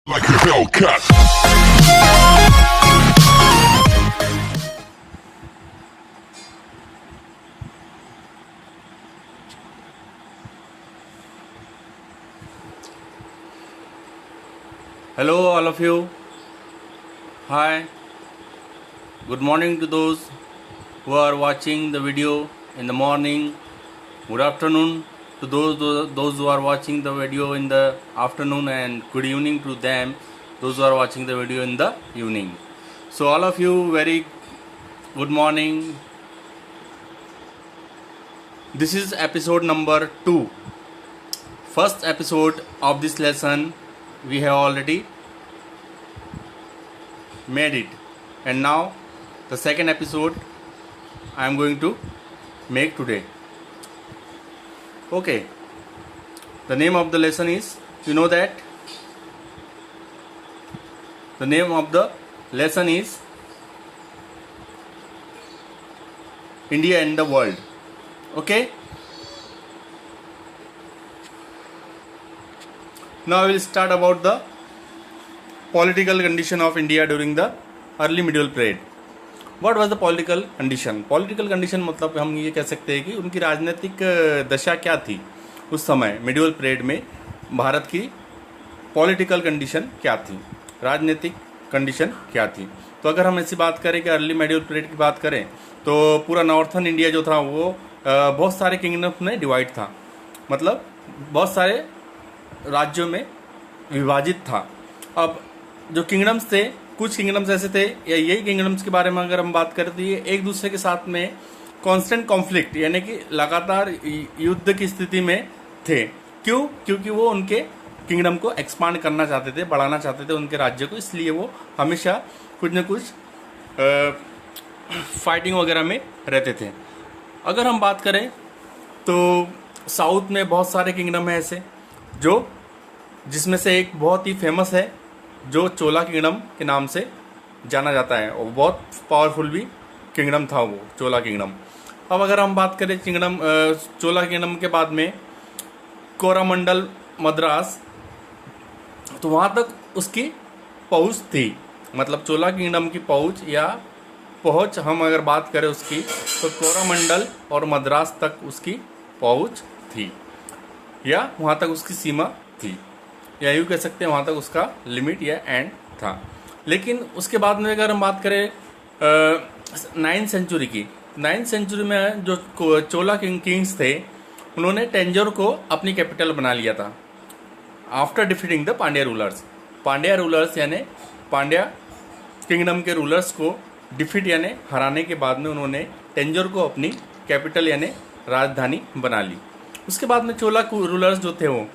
like a Hellcat. Hello, all of you. Hi. Good morning to those who are watching the video in the morning. Good afternoon to those who are watching the video in the afternoon, and good evening to them, those who are watching the video in the evening. So all of you, very good morning. This is episode number 2. First episode of this lesson we have already made it, and now the second episode I am going to make today. Okay, the name of the lesson is, you know that the name of the lesson is India and the World. Okay, now I will start about the political condition of India during the early medieval period. What was the political condition? Political condition मतलब हम ये कह सकते हैं कि उनकी राजनीतिक दशा क्या थी उस समय medieval period में, भारत की पॉलिटिकल कंडीशन क्या थी, राजनीतिक कंडीशन क्या थी. तो अगर हम ऐसी बात करें कि अर्ली मेडिवल पीरियड की बात करें तो पूरा नॉर्थन इंडिया जो था वो बहुत सारे किंगडम्स में डिवाइड था, मतलब बहुत सारे राज्यों में विभाजित था. अब जो किंगडम्स थे, कुछ किंगडम्स ऐसे थे, या यही किंगडम्स के बारे में अगर हम बात करें तो ये एक दूसरे के साथ में कांस्टेंट कॉन्फ्लिक्ट यानी कि लगातार युद्ध की स्थिति में थे. क्यों? क्योंकि वो उनके किंगडम को एक्सपांड करना चाहते थे, बढ़ाना चाहते थे उनके राज्य को, इसलिए वो हमेशा कुछ न कुछ फाइटिंग वगैरह में रहते थे. अगर हम बात करें तो साउथ में बहुत सारे किंगडम है ऐसे, जो जिसमें से एक बहुत ही फेमस है जो चोला किंगडम के नाम से जाना जाता है, और बहुत पावरफुल भी किंगडम था वो चोला किंगडम. अब अगर हम बात करें चोला किंगडम के बाद में कोरामंडल मद्रास, तो वहाँ तक उसकी पहुँच थी, मतलब चोला किंगडम की पहुँच हम अगर बात करें उसकी, तो कोरामंडल और मद्रास तक उसकी पहुँच थी, या वहाँ तक उसकी सीमा थी, या यूँ कह सकते हैं वहाँ तक उसका लिमिट या एंड था. लेकिन उसके बाद में अगर हम बात करें 9th सेंचुरी की, 9th सेंचुरी में जो चोला किंग्स थे, उन्होंने टेंजोर को अपनी कैपिटल बना लिया था after defeating the Pandya rulers. Pandya rulers यानी पांड्या किंगडम के रूलर्स को डिफीट यानी हराने के बाद में उन्होंने टेंजोर को अपनी कैपिटल यानी राजधानी बना ली. उसके बाद में चोला रूलर्स जो थे वो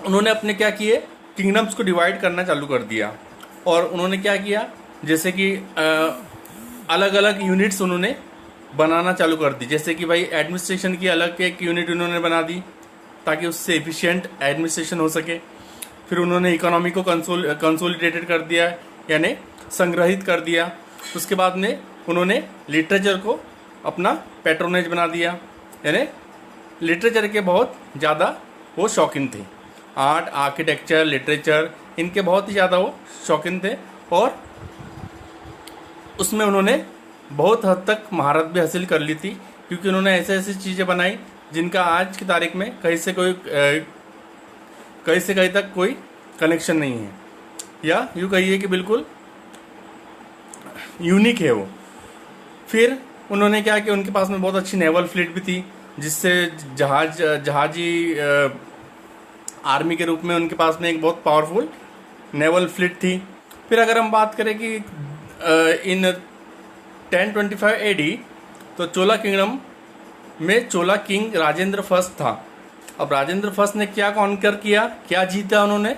उन्होंने अपने क्या किए, किंगडम्स को डिवाइड करना चालू कर दिया, और उन्होंने क्या किया, जैसे कि अलग अलग यूनिट्स उन्होंने बनाना चालू कर दी. जैसे कि भाई एडमिनिस्ट्रेशन की अलग एक यूनिट उन्होंने बना दी ताकि उससे एफिशिएंट एडमिनिस्ट्रेशन हो सके. फिर उन्होंने इकोनॉमी को कंसोलिडेटेड कर दिया यानी संग्रहित कर दिया. उसके बाद में उन्होंने लिटरेचर को अपना पैट्रोनेज बना दिया, यानी लिटरेचर के बहुत ज़्यादा वो शौकीन थे. आर्ट, आर्किटेक्चर, लिटरेचर, इनके बहुत ही ज़्यादा वो शौकीन थे, और उसमें उन्होंने बहुत हद तक महारत भी हासिल कर ली थी, क्योंकि उन्होंने ऐसे ऐसी चीज़ें बनाई जिनका आज की तारीख में कहीं से कहीं तक कोई कनेक्शन नहीं है, या यूँ कहिए कि बिल्कुल यूनिक है वो. फिर उन्होंने क्या कि उनके पास में बहुत अच्छी नेवल फ्लीट भी थी, जिससे जहाजी आर्मी के रूप में उनके पास में एक बहुत पावरफुल नेवल फ्लीट थी. फिर अगर हम बात करें कि इन 1025 AD, तो चोला किंगडम में चोला किंग राजेंद्र फर्स्ट था. अब राजेंद्र फर्स्ट ने क्या कॉन्कर किया, क्या जीता उन्होंने,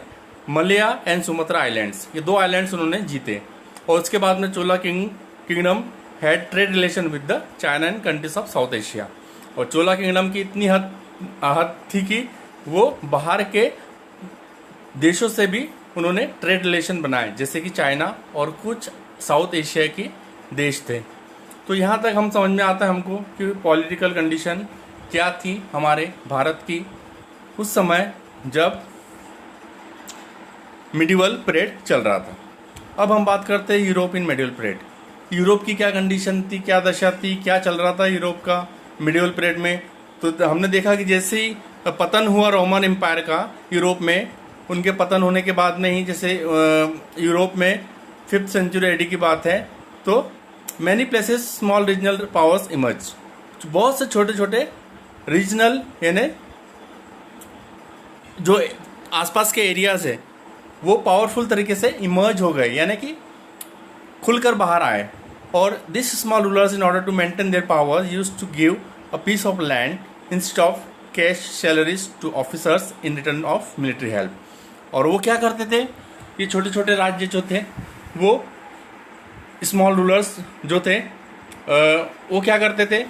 मलया एंड सुमत्रा आइलैंड्स, ये 2 आइलैंड्स उन्होंने जीते. और उसके बाद में Chola kingdom had trade relation with the China and countries of South Asia. और चोला किंगडम की इतनी हद थी कि वो बाहर के देशों से भी उन्होंने ट्रेड रिलेशन बनाए, जैसे कि चाइना और कुछ साउथ एशिया के देश थे. तो यहाँ तक हम समझ में आता है हमको कि पॉलिटिकल कंडीशन क्या थी हमारे भारत की उस समय जब मिडिवल पीरियड चल रहा था। अब हम बात करते हैं Europe in medieval period. Europe की क्या कंडीशन थी, क्या दशा थी, क्या चल रहा था यूरोप का मिडिवल पीरियड में। तो हमने देखा कि जैसे ही पतन हुआ रोमन एम्पायर का यूरोप में, उनके पतन होने के बाद में ही, जैसे यूरोप में 5th सेंचुरी एडी की बात है, तो many places small regional powers emerge. बहुत से छोटे छोटे रीजनल यानी जो आसपास के एरियाज है वो पावरफुल तरीके से इमर्ज हो गए, यानी कि खुलकर बाहर आए। और this small rulers in order to maintain their power used to give a piece of land instead of cash salaries to officers in return of military help. और वो क्या करते थे, ये छोटे छोटे राज्य जो थे, वो स्मॉल रूलर्स जो थे वो क्या करते थे,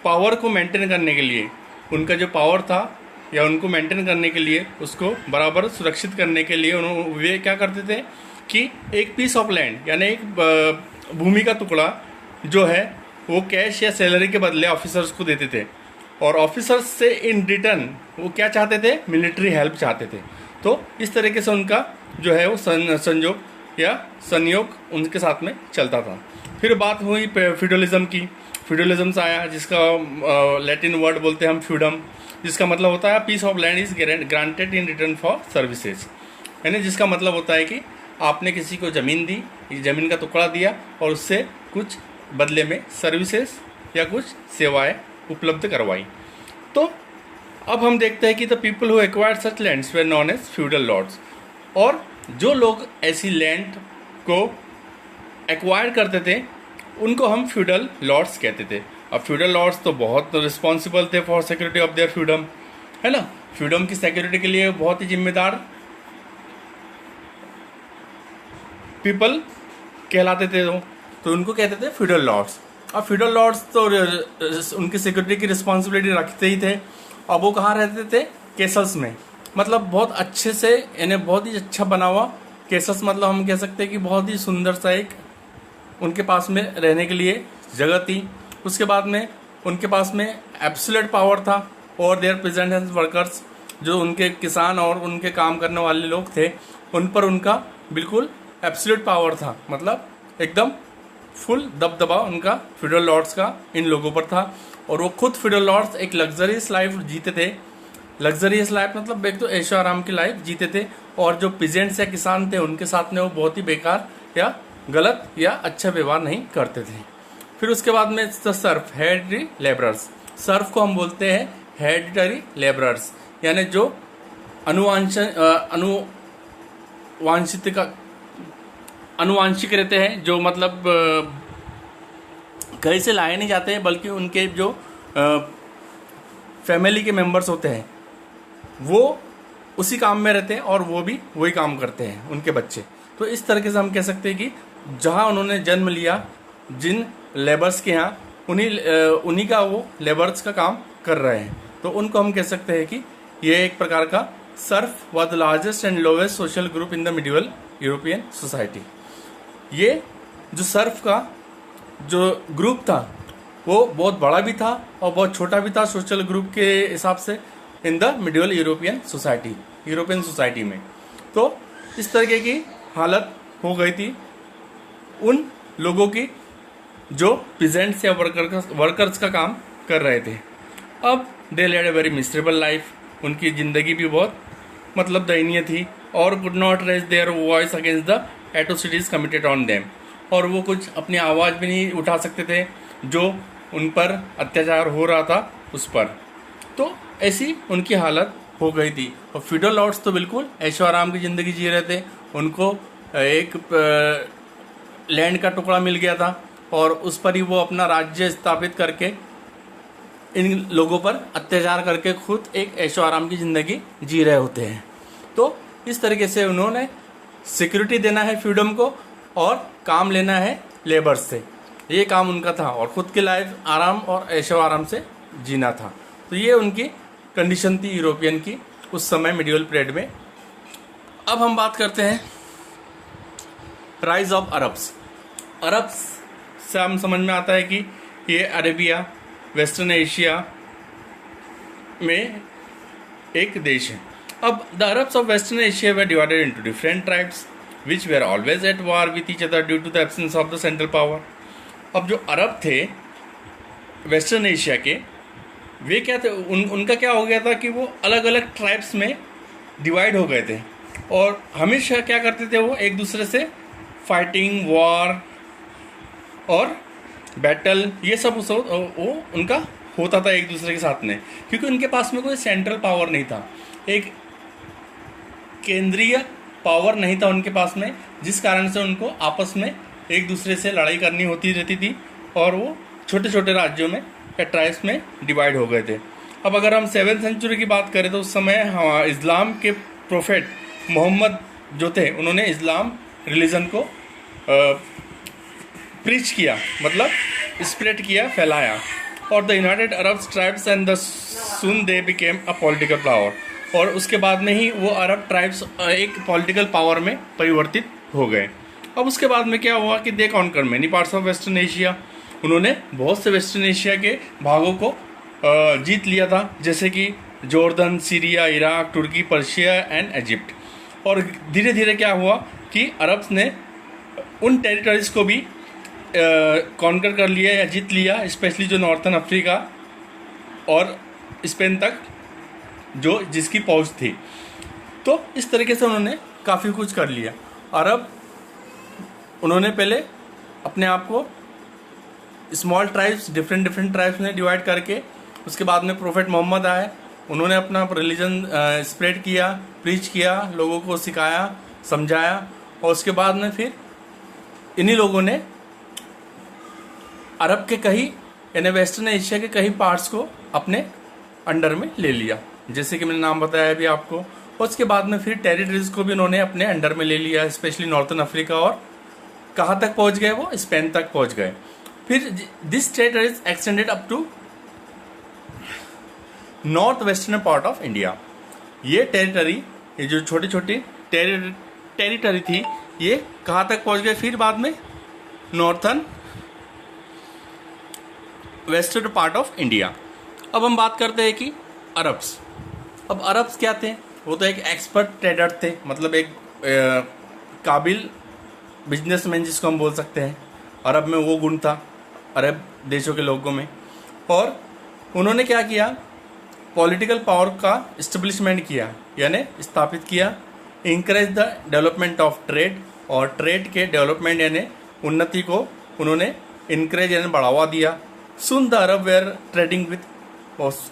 पावर को मेंटेन करने के लिए, उनका जो पावर था या उनको मेंटेन करने के लिए, उसको बराबर सुरक्षित करने के लिए वे क्या करते थे कि एक पीस ऑफ लैंड यानी एक भूमि का टुकड़ा जो है वो कैश या सैलरी के बदले ऑफिसर्स को देते थे। और ऑफिसर्स से इन रिटर्न वो क्या चाहते थे, मिलिट्री हेल्प चाहते थे। तो इस तरीके से उनका जो है वो संयोग या संयोग उनके साथ में चलता था। फिर बात हुई फ्यूडलिज्म की। फ्यूडलिज्म से आया, जिसका लैटिन वर्ड बोलते हैं हम फ्यूडम, जिसका मतलब होता है piece of land is granted in return for services, यानी जिसका मतलब होता है कि आपने किसी को ज़मीन दी, ज़मीन का टुकड़ा दिया और उससे कुछ बदले में सर्विसेज या कुछ सेवाएं उपलब्ध करवाई। तो अब हम देखते हैं कि the people who acquired such lands were known as feudal lords. और जो लोग ऐसी लैंड को एक्वायर करते थे उनको हम फ्यूडल लॉर्ड्स कहते थे। अब फ्यूडल लॉर्ड्स तो बहुत रिस्पॉन्सिबल थे फॉर सिक्योरिटी ऑफ देयर फ्यूडम, है ना। फ्यूडम की सिक्योरिटी के लिए बहुत ही जिम्मेदार पीपल कहलाते थे तो उनको कहते थे फ्यूडल लॉर्ड्स। अब फ्यूडल लॉर्ड्स तो उनकी सिक्योरिटी की रिस्पॉन्सिबिलिटी रखते ही थे। अब वो कहाँ रहते थे, केसल्स में, मतलब बहुत अच्छे से, यानी बहुत ही अच्छा बना हुआ केसल्स, मतलब हम कह सकते हैं कि बहुत ही सुंदर सा एक उनके पास में रहने के लिए जगह थी। उसके बाद में उनके पास में एब्सोल्यूट पावर था और देयर प्रेजेंट वर्कर्स, जो उनके किसान और उनके काम करने वाले लोग थे, उन पर उनका बिल्कुल एब्सोल्यूट पावर था, मतलब एकदम फुल दबदबा उनका फ्यूडल लॉर्ड्स का इन लोगों पर था। और वो खुद फ्यूडल लॉर्ड्स एक लग्जरियस लाइफ जीते थे। लग्जरियस लाइफ मतलब एक तो ऐशो आराम की लाइफ जीते थे। और जो पिजेंट्स या किसान थे उनके साथ में वो बहुत ही बेकार या गलत या अच्छा व्यवहार नहीं करते थे। फिर उसके बाद में सर्फ हेरिडिटरी लेबरर्स। सर्फ को हम बोलते हैं हेरिडिटरी लेबरर्स, यानी जो अनुवांशिक रहते हैं, जो मतलब कहीं से लाए नहीं जाते हैं, बल्कि उनके जो फैमिली के मेंबर्स होते हैं वो उसी काम में रहते हैं और वो भी वही काम करते हैं, उनके बच्चे। तो इस तरीके से हम कह सकते हैं कि जहाँ उन्होंने जन्म लिया, जिन लेबर्स के यहाँ, उन्हीं का वो लेबर्स का काम कर रहे हैं, तो उनको हम कह सकते हैं कि ये एक प्रकार का Surf was the largest and lowest social group in the medieval European society. ये जो सर्फ का जो ग्रुप था वो बहुत बड़ा भी था और बहुत छोटा भी था सोशल ग्रुप के हिसाब से in the medieval European society में। तो इस तरीके की हालत हो गई थी उन लोगों की जो पीजेंट्स या वर्कर्स का काम कर रहे थे। अब they led a very miserable life, उनकी ज़िंदगी भी बहुत मतलब दयनीय थी। और could not raise their voice against the atrocities committed on them, और वो कुछ अपनी आवाज़ भी नहीं उठा सकते थे जो उन पर अत्याचार हो रहा था उस पर। तो ऐसी उनकी हालत हो गई थी। और फ्यूडल लॉर्ड्स तो बिल्कुल ऐशो आराम की ज़िंदगी जी रहे थे। उनको एक लैंड का टुकड़ा मिल गया था और उस पर ही वो अपना राज्य स्थापित करके इन लोगों पर अत्याचार करके खुद एक ऐशो आराम की ज़िंदगी जी रहे होते हैं। तो इस तरीके से उन्होंने सिक्योरिटी देना है फ्रीडम को और काम लेना है लेबर्स से, ये काम उनका था, और खुद की लाइफ आराम और ऐशो आराम से जीना था। तो ये उनकी कंडीशन थी यूरोपियन की उस समय मिडिवल पीरियड में। अब हम बात करते हैं राइज ऑफ अरब्स। अरब्स से हम समझ में आता है कि ये अरेबिया, वेस्टर्न एशिया में एक देश है। अब the Arabs of western Asia were divided into different tribes which were always at war with each other due to the absence of the central power. अब जो अरब थे वेस्टर्न एशिया के, वे क्या थे, उनका क्या हो गया था कि वो अलग अलग ट्राइब्स में डिवाइड हो गए थे और हमेशा क्या करते थे, वो एक दूसरे से फाइटिंग, वॉर और बैटल ये सब वो उनका होता था एक दूसरे के साथ में, क्योंकि उनके पास में कोई सेंट्रल पावर नहीं था, एक केंद्रीय पावर नहीं था उनके पास में, जिस कारण से उनको आपस में एक दूसरे से लड़ाई करनी होती रहती थी और वो छोटे छोटे राज्यों में या ट्राइब्स में डिवाइड हो गए थे। अब अगर हम 7th सेंचुरी की बात करें तो उस समय इस्लाम के प्रोफेट मोहम्मद जो थे, उन्होंने इस्लाम रिलीजन को प्रीच किया, मतलब स्प्रेड किया, फैलाया, और the United Arab tribes and the soon they became a political power, और उसके बाद में ही वो अरब ट्राइब्स एक पॉलिटिकल पावर में परिवर्तित हो गए। अब उसके बाद में क्या हुआ कि they conquer many parts of western Asia, उन्होंने बहुत से वेस्टर्न एशिया के भागों को जीत लिया था, जैसे कि Jordan, Syria, Iraq, Turkey, Persia and Egypt. और धीरे धीरे क्या हुआ कि अरब्स ने उन टेरिटरीज को भी कॉन्कर कर लिया या जीत लिया, स्पेशली जो नॉर्थन अफ्रीका और स्पेन तक जो जिसकी पहुंच थी। तो इस तरीके से उन्होंने काफ़ी कुछ कर लिया। अरब उन्होंने पहले अपने आप को स्मॉल ट्राइब्स, डिफरेंट ट्राइब्स में डिवाइड करके, उसके बाद में प्रोफेट मोहम्मद आए, उन्होंने अपना रिलीजन स्प्रेड किया, प्रीच किया, लोगों को सिखाया, समझाया, और उसके बाद में फिर इन्हीं लोगों ने अरब के कई यानी वेस्टर्न एशिया के कई पार्ट्स को अपने अंडर में ले लिया, जैसे कि मैंने नाम बताया अभी आपको। और उसके बाद में फिर टेरिटरीज को भी उन्होंने अपने अंडर में ले लिया, स्पेशली नॉर्थन अफ्रीका, और कहाँ तक पहुँच गए, वो स्पेन तक पहुँच गए। फिर this territories extended up to north western part of India. ये टेरिटरी, ये जो छोटी छोटी टेरिटरी थी, ये कहाँ तक पहुँच गए, फिर बाद में northern western part of India. अब हम बात करते हैं कि अरब्स। अब अरब्स क्या थे, वो तो एक एक्सपर्ट ट्रेडर थे, मतलब एक काबिल बिजनेसमैन जिसको हम बोल सकते हैं। अरब में वो गुण था अरब देशों के लोगों में, और उन्होंने क्या किया, पॉलिटिकल पावर का इस्टेब्लिशमेंट किया, यानी स्थापित किया, encourage the development of trade, और ट्रेड के डेवलपमेंट यानी उन्नति को उन्होंने इंकरेज यानी बढ़ावा दिया। Soon the Arab were trading with,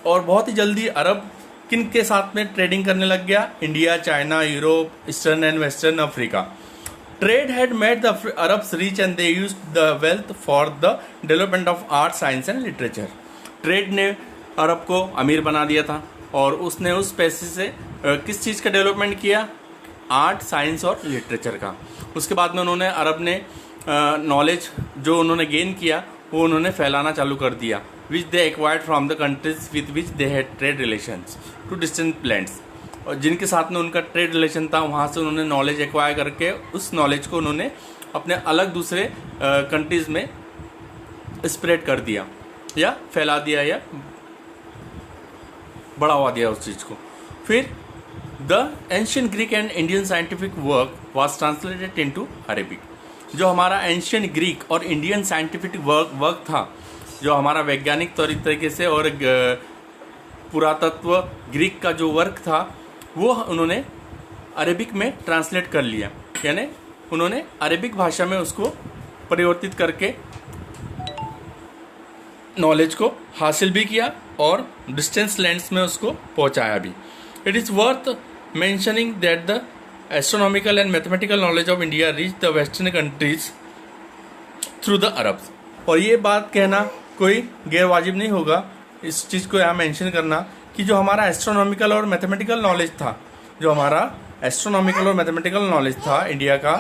और बहुत ही जल्दी अरब किन के साथ में ट्रेडिंग करने लग गया, India, China, Europe, eastern and western Africa. Trade had made the Arabs rich and they used the wealth for the development of art, science and literature. Trade ने अरब को अमीर बना दिया था, और उसने उस पैसे से किस चीज़ का डेवलपमेंट किया, आर्ट, साइंस और लिटरेचर का। उसके बाद में उन्होंने अरब ने नॉलेज जो उन्होंने गेन किया वो उन्होंने फैलाना चालू कर दिया, which they acquired from the countries with which they had trade relations to distant lands. और जिनके साथ में उनका ट्रेड रिलेशन था, वहाँ से उन्होंने नॉलेज एक्वायर करके उस नॉलेज को उन्होंने अपने अलग दूसरे कंट्रीज़ में स्प्रेड कर दिया, या फैला दिया, या बढ़ावा दिया उस चीज़ को। फिर the ancient Greek and Indian scientific work was translated into Arabic. जो हमारा एंशियंट ग्रीक और इंडियन साइंटिफिक वर्क था, जो हमारा वैज्ञानिक तरीके से और पुरातत्व ग्रीक का जो वर्क था, वो उन्होंने अरेबिक में ट्रांसलेट कर लिया, यानी उन्होंने अरेबिक भाषा में उसको परिवर्तित करके नॉलेज को हासिल भी किया और डिस्टेंस लैंड्स में उसको पहुंचाया भी। It is worth mentioning that the astronomical and mathematical knowledge of India reach the western countries through the Arabs. और ये बात कहना कोई गैरवाजिब नहीं होगा, इस चीज़ को यहाँ मेंशन करना कि जो हमारा एस्ट्रोनॉमिकल और मैथमेटिकल नॉलेज था, जो हमारा एस्ट्रोनॉमिकल और मैथमेटिकल नॉलेज था इंडिया का,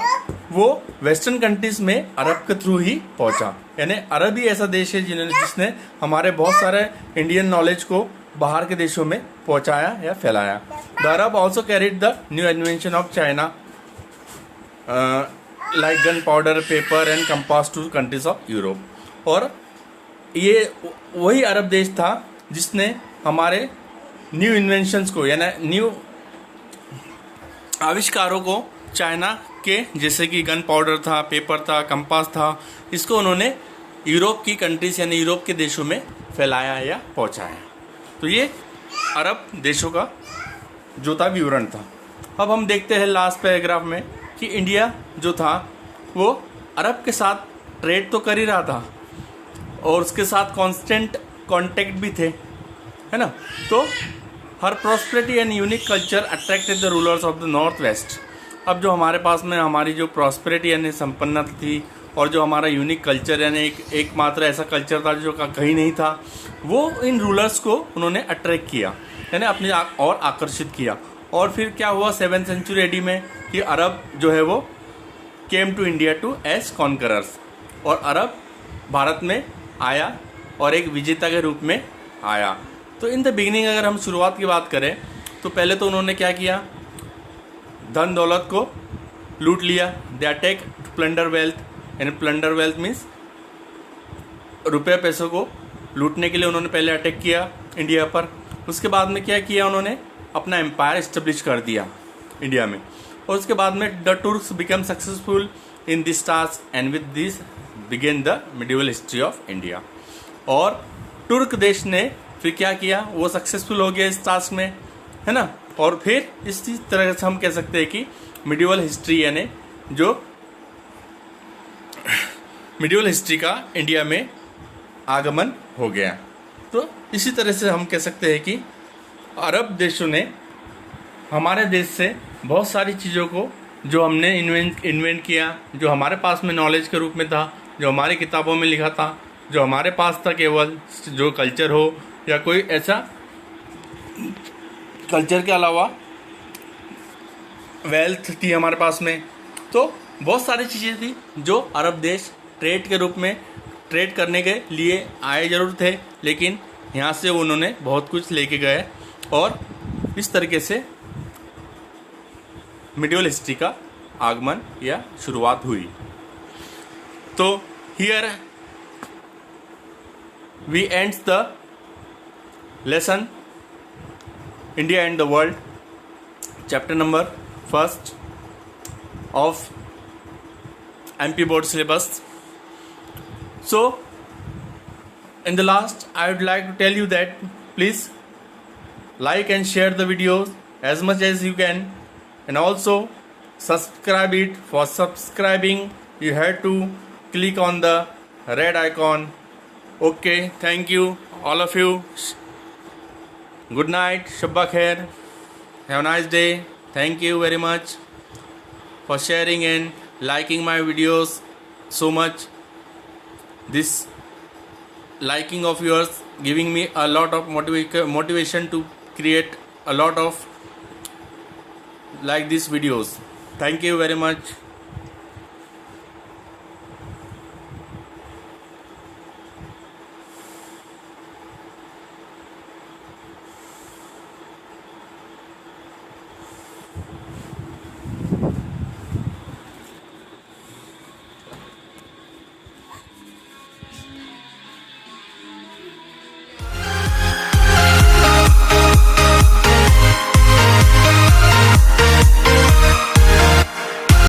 वो वेस्टर्न कंट्रीज में अरब के थ्रू ही पहुंचा। यानी अरब ही ऐसा देश है जिसने हमारे बहुत सारे इंडियन नॉलेज को बाहर के देशों में पहुंचाया या फैलाया। The Arab also carried the new invention of China like gun powder, paper and compass to countries of Europe. और ये वही अरब देश था जिसने हमारे न्यू इन्वेंशंस को, यानी न्यू आविष्कारों को चाइना के, जैसे कि गन पाउडर था, पेपर था, कंपास था, इसको उन्होंने यूरोप की कंट्रीज यानी यूरोप के देशों में फैलाया या पहुंचाया। तो ये अरब देशों का जो था विवरण था। अब हम देखते हैं लास्ट पैराग्राफ में कि इंडिया जो था वो अरब के साथ ट्रेड तो कर ही रहा था और उसके साथ कांस्टेंट कांटेक्ट भी थे, है ना। तो her prosperity and unique culture attracted the rulers of the north west. अब जो हमारे पास में हमारी जो प्रॉस्पेरिटी यानी संपन्नता थी और जो हमारा यूनिक कल्चर यानी एकमात्र ऐसा कल्चर था जो कहीं नहीं था, वो इन रूलर्स को उन्होंने अट्रैक्ट किया यानी अपने और आकर्षित किया। और फिर क्या हुआ 7th सेंचुरी एडी में कि अरब जो है वो came to India to as conquerors, और अरब भारत में आया और एक विजेता के रूप में आया। तो इन द बिगिनिंग अगर हम शुरुआत की बात करें तो पहले तो उन्होंने क्या किया, धन दौलत को लूट लिया। They attack to plunder wealth, यानी प्लंडर वेल्थ मीन्स रुपये पैसों को लूटने के लिए उन्होंने पहले अटैक किया इंडिया पर। उसके बाद में क्या किया, उन्होंने अपना एम्पायर इस्टेब्लिश कर दिया इंडिया में। और उसके बाद में the Turks become successful in this task and with this began the medieval history of India. और तुर्क देश ने फिर क्या किया, वो सक्सेसफुल हो गया इस टास्क में, है ना। और फिर इसी तरह से हम कह सकते हैं कि मिडिवल हिस्ट्री यानी जो मिडिवल हिस्ट्री का इंडिया में आगमन हो गया। तो इसी तरह से हम कह सकते हैं कि अरब देशों ने हमारे देश से बहुत सारी चीज़ों को जो हमने इन्वेंट किया, जो हमारे पास में नॉलेज के रूप में था, जो हमारी किताबों में लिखा था, जो हमारे पास था, केवल जो कल्चर हो या कोई ऐसा कल्चर के अलावा वेल्थ थी हमारे पास में। तो बहुत सारी चीज़ें थी जो अरब देश ट्रेड के रूप में ट्रेड करने के लिए आए जरूर थे, लेकिन यहाँ से उन्होंने बहुत कुछ लेके गए और इस तरीके से मिडिवल हिस्ट्री का आगमन या शुरुआत हुई। तो here we ends the lesson India and the world, chapter number 1 of MP board syllabus. So in the last I would like to tell you that please like and share the videos as much as you can, and also subscribe it. For subscribing you have to click on the red icon. Okay, thank you all of you. Good night, Shabba Khair, have a nice day. Thank you very much for sharing and liking my videos so much. This liking of yours giving me a lot of motivation to create a lot of like these videos. Thank you very much.